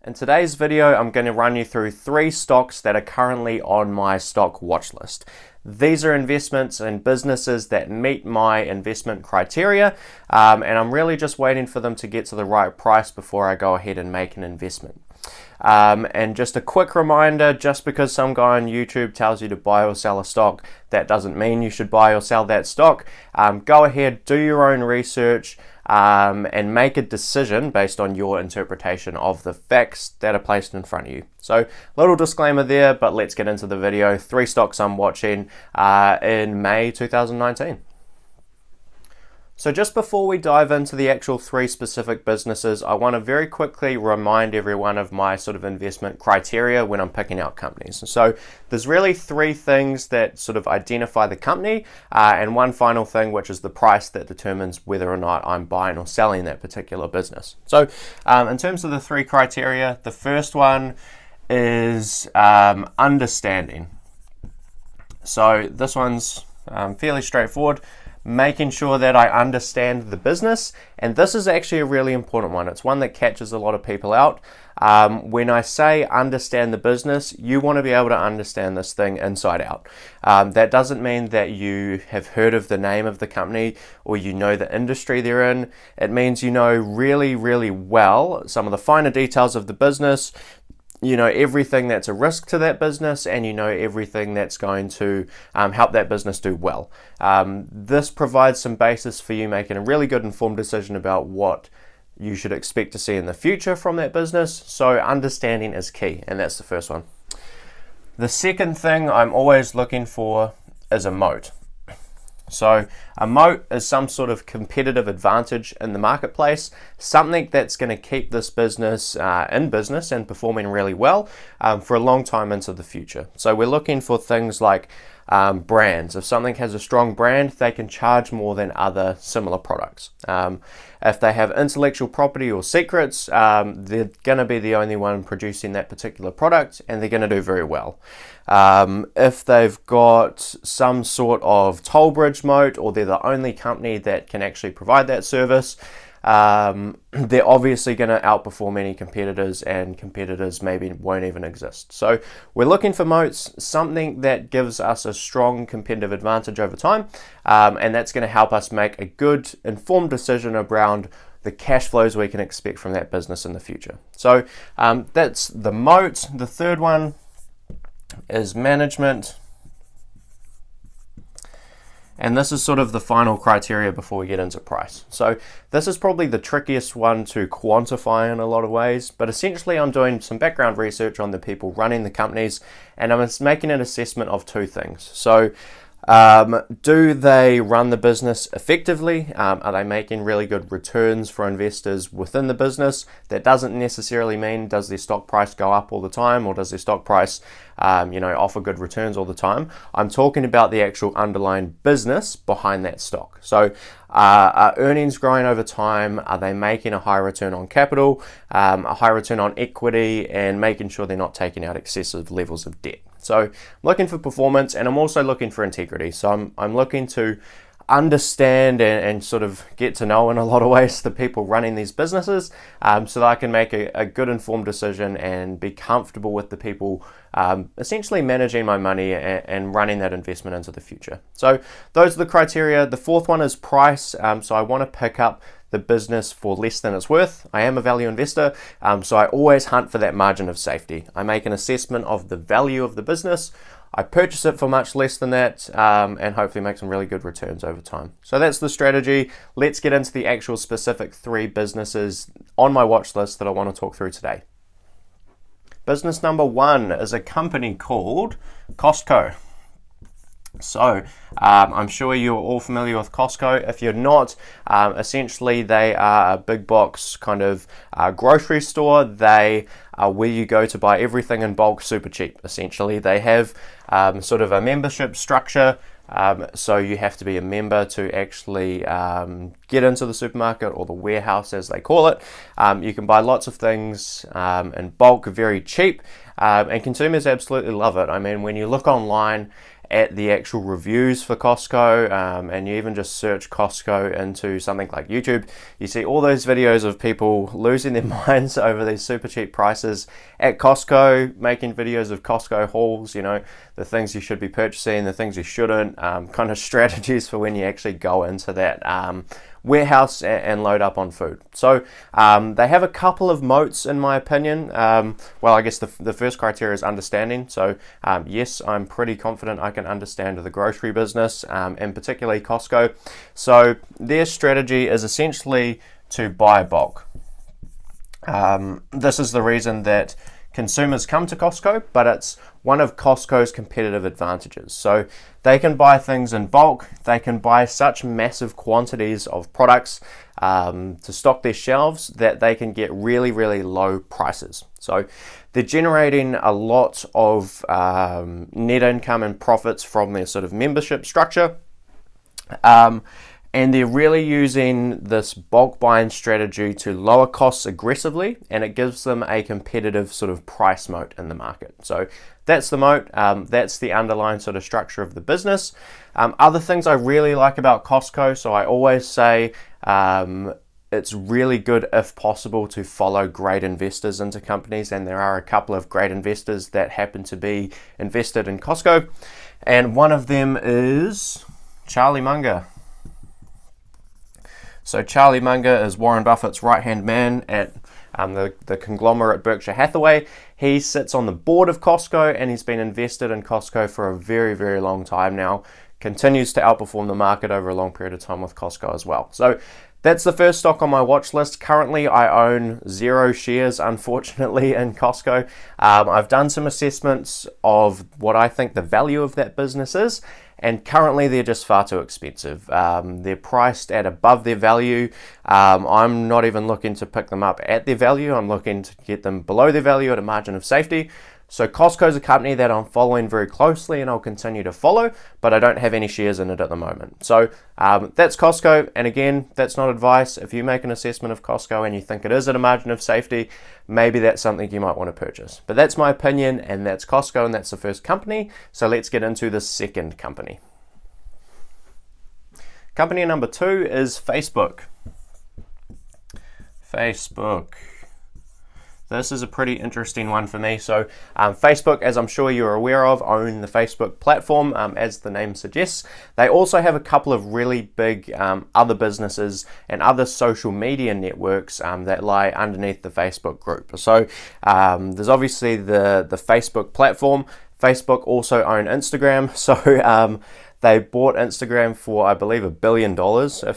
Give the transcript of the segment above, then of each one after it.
In today's video, I'm going to run you through 3 stocks that are currently on my stock watch list. These are investments in businesses that meet my investment criteria, and I'm really just waiting for them to get to the right price before I go ahead and make an investment. And just a quick reminder, just because some guy on YouTube tells you to buy or sell a stock, that doesn't mean you should buy or sell that stock. Go ahead, do your own research, and make a decision based on your interpretation of the facts that are placed in front of you. So, little disclaimer there, but let's get into the video. 3 stocks I'm watching in May 2019. So just before we dive into the actual 3 specific businesses, I want to very quickly remind everyone of my sort of investment criteria when I'm picking out companies. So there's really 3 things that sort of identify the company, and one final thing, which is the price that determines whether or not I'm buying or selling that particular business. So in terms of the 3 criteria, the first one is understanding. So this one's fairly straightforward. Making sure that I understand the business, and this is actually a really important one. It's one that catches a lot of people out. When I say understand the business, you want to be able to understand this thing inside out. That doesn't mean that you have heard of the name of the company or you know the industry they're in. It means you know really, really well some of the finer details of the business. You know everything that's a risk to that business, and you know everything that's going to help that business do well. This provides some basis for you making a really good informed decision about what you should expect to see in the future from that business. So understanding is key, and that's the first one. The second thing I'm always looking for is a moat. So a moat is some sort of competitive advantage in the marketplace, something that's going to keep this business in business and performing really well for a long time into the future. So we're looking for things like brands. If something has a strong brand, they can charge more than other similar products. If they have intellectual property or secrets, they're going to be the only one producing that particular product, and they're going to do very well. If they've got some sort of toll bridge moat, or they're the only company that can actually provide that service, they're obviously going to outperform any competitors, and competitors maybe won't even exist. So we're looking for moats, something that gives us a strong competitive advantage over time, and that's going to help us make a good informed decision around the cash flows we can expect from that business in the future. So that's the moat. The third one is management. And this is sort of the final criteria before we get into price. So this is probably the trickiest one to quantify in a lot of ways, but essentially I'm doing some background research on the people running the companies, and I'm making an assessment of 2 things. So do they run the business effectively? Are they making really good returns for investors within the business? That doesn't necessarily mean does their stock price go up all the time, or does their stock price offer good returns all the time. I'm talking about the actual underlying business behind that stock. So are earnings growing over time? Are they making a high return on capital, a high return on equity, and making sure they're not taking out excessive levels of debt? So I'm looking for performance, and I'm also looking for integrity. So I'm looking to understand and sort of get to know in a lot of ways the people running these businesses, so that I can make a good informed decision and be comfortable with the people essentially managing my money and running that investment into the future. So those are the criteria. The fourth one is price. So I want to pick up the business for less than it's worth. I am a value investor, so I always hunt for that margin of safety. I make an assessment of the value of the business. I purchase it for much less than that, and hopefully make some really good returns over time. So that's the strategy. Let's get into the actual specific 3 businesses on my watch list that I want to talk through today. Business number 1 is a company called Costco. So I'm sure you're all familiar with Costco. If you're not, essentially they are a big box kind of grocery store. They are where you go to buy everything in bulk super cheap. Essentially they have sort of a membership structure. So you have to be a member to actually get into the supermarket, or the warehouse as they call it. You can buy lots of things in bulk, very cheap, and consumers absolutely love it. I mean, when you look online at the actual reviews for Costco, and you even just search Costco into something like YouTube, you see all those videos of people losing their minds over these super cheap prices at Costco, making videos of Costco hauls, you know, the things you should be purchasing, the things you shouldn't, kind of strategies for when you actually go into that warehouse and load up on food. So they have a couple of moats in my opinion. Well, I guess the first criteria is understanding. So yes, I'm pretty confident I can understand the grocery business, and particularly Costco. So their strategy is essentially to buy bulk. This is the reason that consumers come to Costco, but it's one of Costco's competitive advantages. So they can buy things in bulk, they can buy such massive quantities of products to stock their shelves that they can get really, really low prices. So they're generating a lot of net income and profits from their sort of membership structure. And they're really using this bulk buying strategy to lower costs aggressively, and it gives them a competitive sort of price moat in the market. So that's the moat, that's the underlying sort of structure of the business. Other things I really like about Costco, so I always say it's really good if possible to follow great investors into companies, and there are a couple of great investors that happen to be invested in Costco, and one of them is Charlie Munger. So Charlie Munger is Warren Buffett's right-hand man at the conglomerate Berkshire Hathaway. He sits on the board of Costco, and he's been invested in Costco for a very, very long time now. Continues to outperform the market over a long period of time with Costco as well. So that's the first stock on my watch list. Currently, I own 0 shares, unfortunately, in Costco. I've done some assessments of what I think the value of that business is, and currently they're just far too expensive. They're priced at above their value. I'm not even looking to pick them up at their value. I'm looking to get them below their value at a margin of safety. So Costco is a company that I'm following very closely, and I'll continue to follow, but I don't have any shares in it at the moment. So that's Costco, and again, that's not advice. If you make an assessment of Costco and you think it is at a margin of safety, maybe that's something you might want to purchase. But that's my opinion, and that's Costco, and that's the first company. So let's get into the second company. Company number 2 is Facebook. Facebook. This is a pretty interesting one for me. So Facebook, as I'm sure you're aware of, own the Facebook platform, as the name suggests. They also have a couple of really big other businesses and other social media networks that lie underneath the Facebook group. So there's obviously the Facebook platform. Facebook also own Instagram. So they bought Instagram for, I believe, $1 billion a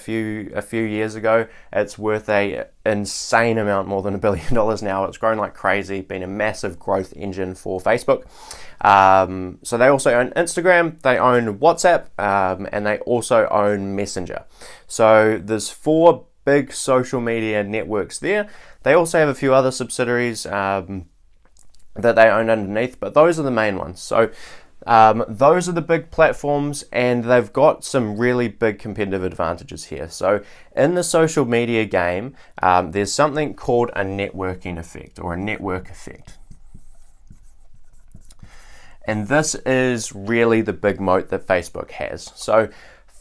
few years ago. It's worth a insane amount more than $1 billion now. It's grown like crazy, been a massive growth engine for Facebook. So they also own Instagram, they own WhatsApp, and they also own Messenger. So there's 4 big social media networks there. They also have a few other subsidiaries that they own underneath, but those are the main ones. So those are the big platforms, and they've got some really big competitive advantages here. So in the social media game, there's something called a networking effect, or a network effect. And this is really the big moat that Facebook has. So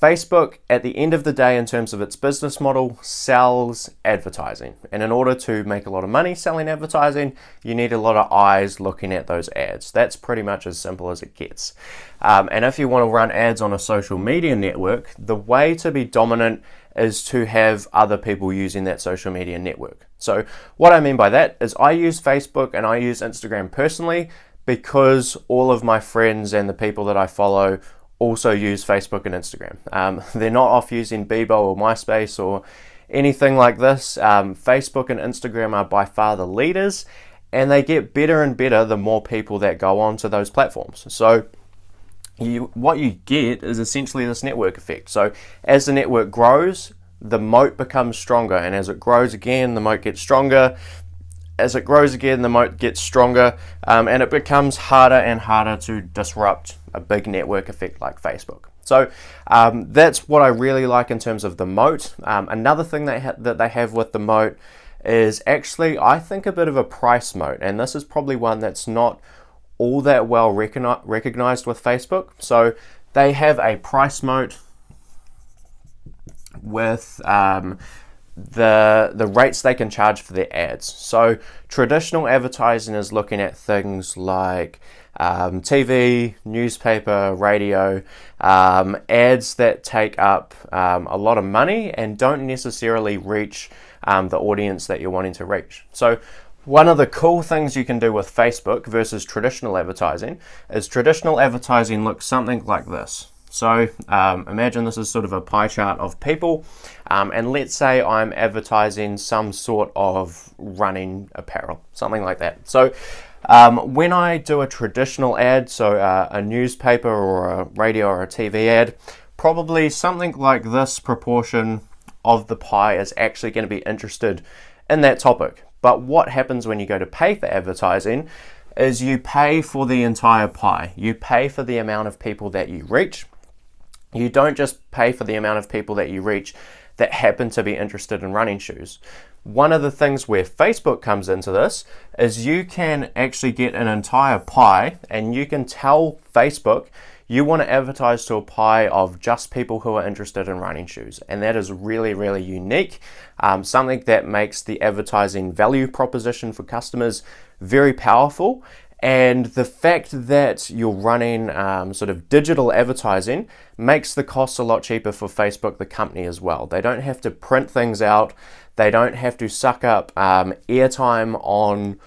Facebook, at the end of the day, in terms of its business model, sells advertising. And in order to make a lot of money selling advertising, you need a lot of eyes looking at those ads. That's pretty much as simple as it gets. And if you want to run ads on a social media network, the way to be dominant is to have other people using that social media network. So what I mean by that is I use Facebook and I use Instagram personally because all of my friends and the people that I follow also use Facebook and Instagram. They're not off using Bebo or MySpace or anything like this. Facebook and Instagram are by far the leaders, and they get better and better the more people that go on to those platforms. So what you get is essentially this network effect. So as the network grows, the moat becomes stronger, and as it grows again, the moat gets stronger. As it grows again, the moat gets stronger, and it becomes harder and harder to disrupt a big network effect like Facebook. So that's what I really like in terms of the moat. Another thing that they have with the moat is actually, I think, a bit of a price moat, and this is probably one that's not all that well recognized with Facebook. So they have a price moat with the rates they can charge for their ads. So traditional advertising is looking at things like TV, newspaper, radio, ads that take up a lot of money and don't necessarily reach the audience that you're wanting to reach. So one of the cool things you can do with Facebook versus traditional advertising is traditional advertising looks something like this. So imagine this is sort of a pie chart of people, and let's say I'm advertising some sort of running apparel, something like that. So when I do a traditional ad, so a newspaper or a radio or a TV ad, probably something like this proportion of the pie is actually going to be interested in that topic. But what happens when you go to pay for advertising is you pay for the entire pie. You pay for the amount of people that you reach. You don't just pay for the amount of people that you reach that happen to be interested in running shoes. One of the things where Facebook comes into this is you can actually get an entire pie, and you can tell Facebook you want to advertise to a pie of just people who are interested in running shoes. And that is really, really unique. Something that makes the advertising value proposition for customers very powerful. And the fact that you're running sort of digital advertising makes the costs a lot cheaper for Facebook, the company, as well. They don't have to print things out. They don't have to suck up airtime on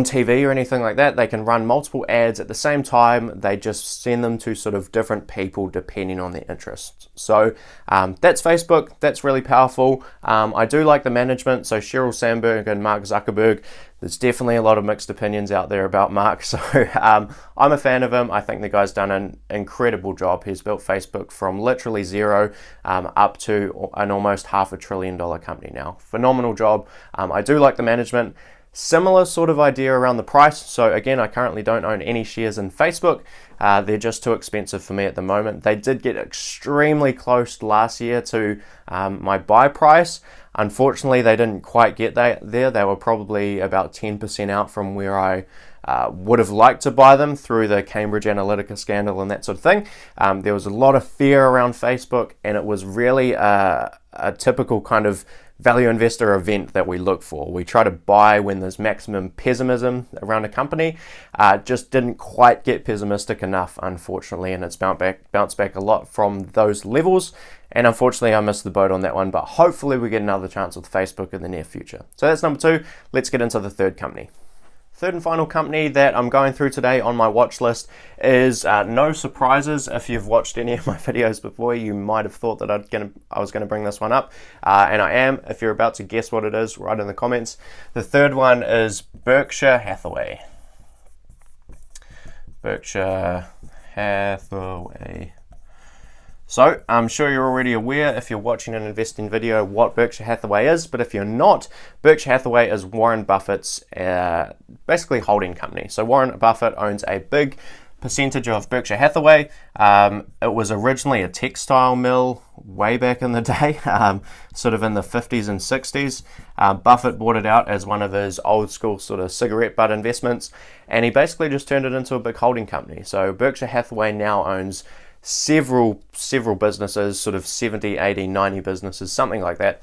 TV or anything like that. They can run multiple ads at the same time. They just send them to sort of different people depending on their interests. So that's Facebook. That's really powerful. I do like the management. So Sheryl Sandberg and Mark Zuckerberg. There's definitely a lot of mixed opinions out there about Mark. So I'm a fan of him. I think the guy's done an incredible job. He's built Facebook from literally zero up to an almost $500 billion company now. Phenomenal job. I do like the management. Similar sort of idea around the price. So again, I currently don't own any shares in Facebook. They're just too expensive for me at the moment. They did get extremely close last year to my buy price. Unfortunately, they didn't quite get there. They were probably about 10% out from where I would have liked to buy them through the Cambridge Analytica scandal and that sort of thing. There was a lot of fear around Facebook, and it was really a typical kind of value investor event that we look for. We try to buy when there's maximum pessimism around a company. Just didn't quite get pessimistic enough, unfortunately, and it's bounced back a lot from those levels. And unfortunately, I missed the boat on that one, but hopefully we get another chance with Facebook in the near future. So that's number 2. Let's get into the third company. Third and final company that I'm going through today on my watch list is no surprises. If you've watched any of my videos before, you might have thought that I was going to bring this one up, and I am. If you're about to guess what it is, write in the comments. The third one is Berkshire Hathaway. Berkshire Hathaway. So I'm sure you're already aware, if you're watching an investing video, what Berkshire Hathaway is, but if you're not, Berkshire Hathaway is Warren Buffett's basically holding company. So Warren Buffett owns a big percentage of Berkshire Hathaway. It was originally a textile mill way back in the day, sort of in the 50s and 60s. Buffett bought it out as one of his old school sort of cigarette butt investments, and he basically just turned it into a big holding company. So Berkshire Hathaway now owns several businesses, sort of 70, 80, 90 businesses, something like that,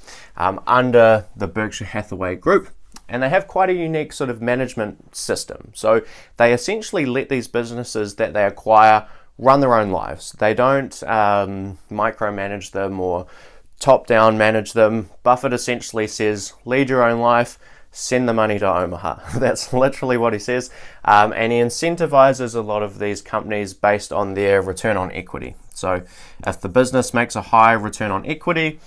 under the Berkshire Hathaway group. And they have quite a unique sort of management system. So they essentially let these businesses that they acquire run their own lives. They don't micromanage them or top-down manage them. Buffett essentially says, lead your own life, send the money to Omaha. That's literally what he says. And he incentivizes a lot of these companies based on their return on equity. So if the business makes a high return on equity,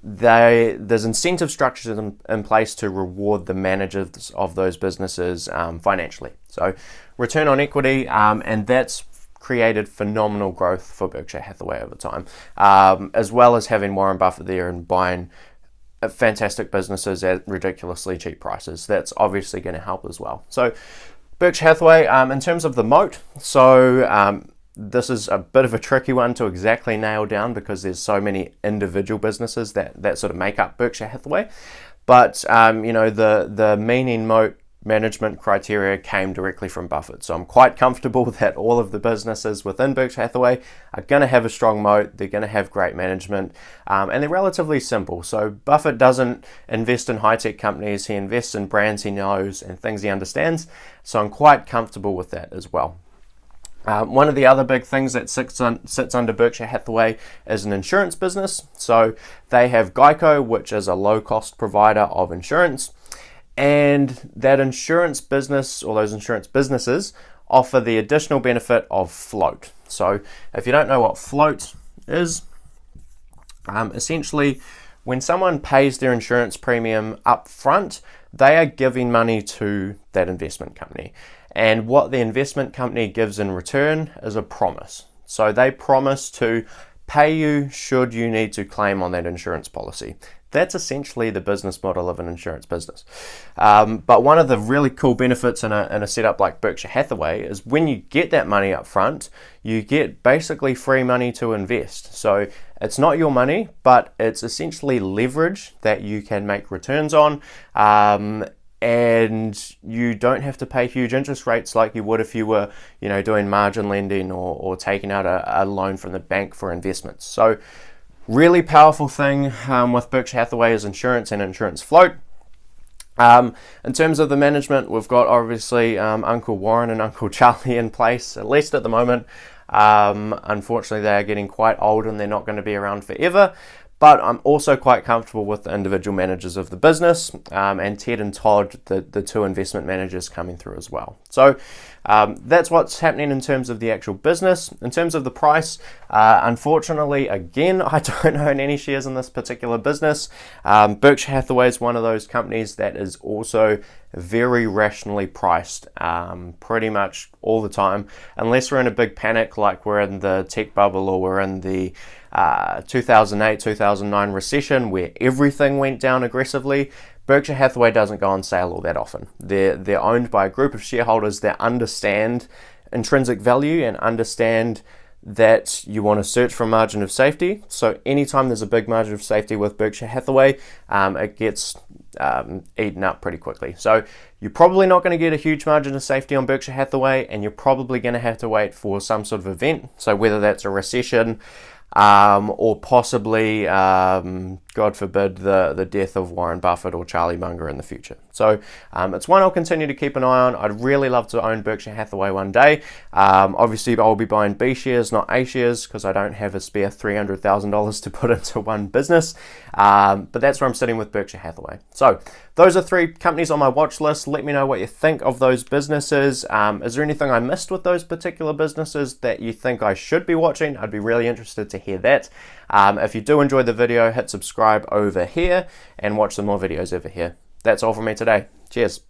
there's incentive structures in place to reward the managers of those businesses financially. So return on equity, and that's created phenomenal growth for Berkshire Hathaway over time, as well as having Warren Buffett there and buying fantastic businesses at ridiculously cheap prices. That's obviously going to help as well. So Berkshire Hathaway, in terms of the moat, so this is a bit of a tricky one to exactly nail down because there's so many individual businesses that sort of make up Berkshire Hathaway. But the meaning moat management criteria came directly from Buffett. So I'm quite comfortable that all of the businesses within Berkshire Hathaway are going to have a strong moat, they're going to have great management, and they're relatively simple. So Buffett doesn't invest in high-tech companies, he invests in brands he knows and things he understands. So I'm quite comfortable with that as well. One of the other big things that sits under Berkshire Hathaway is an insurance business. So they have Geico, which is a low-cost provider of insurance. And that insurance business, or those insurance businesses, offer the additional benefit of float. So if you don't know what float is, essentially when someone pays their insurance premium up front, they are giving money to that investment company. And what the investment company gives in return is a promise. So they promise to pay you should you need to claim on that insurance policy. That's essentially the business model of an insurance business. But one of the really cool benefits in a setup like Berkshire Hathaway is when you get that money up front, you get basically free money to invest. So it's not your money, but it's essentially leverage that you can make returns on. And you don't have to pay huge interest rates like you would if you were, doing margin lending or taking out a loan from the bank for investments. So really powerful thing with Berkshire Hathaway is insurance and insurance float. In terms of the management, we've got obviously Uncle Warren and Uncle Charlie in place, at least at the moment. Unfortunately, they are getting quite old and they're not going to be around forever. But I'm also quite comfortable with the individual managers of the business, and Ted and Todd, the two investment managers coming through as well. So that's what's happening in terms of the actual business. In terms of the price, unfortunately, again, I don't own any shares in this particular business. Berkshire Hathaway is one of those companies that is also very rationally priced pretty much all the time, unless we're in a big panic like we're in the tech bubble or we're in the 2008-2009 recession where everything went down aggressively. Berkshire Hathaway doesn't go on sale all that often. They're owned by a group of shareholders that understand intrinsic value and understand that you want to search for a margin of safety. So anytime there's a big margin of safety with Berkshire Hathaway, it gets eaten up pretty quickly. So you're probably not going to get a huge margin of safety on Berkshire Hathaway, and you're probably going to have to wait for some sort of event. So whether that's a recession, or possibly, God forbid, the death of Warren Buffett or Charlie Munger in the future. So it's one I'll continue to keep an eye on. I'd really love to own Berkshire Hathaway one day. Obviously, I'll be buying B shares, not A shares, because I don't have a spare $300,000 to put into one business. But that's where I'm sitting with Berkshire Hathaway. So those are three companies on my watch list. Let me know what you think of those businesses. Is there anything I missed with those particular businesses that you think I should be watching? I'd be really interested to hear that. If you do enjoy the video, hit subscribe over here and watch some more videos over here. That's all from me today. Cheers.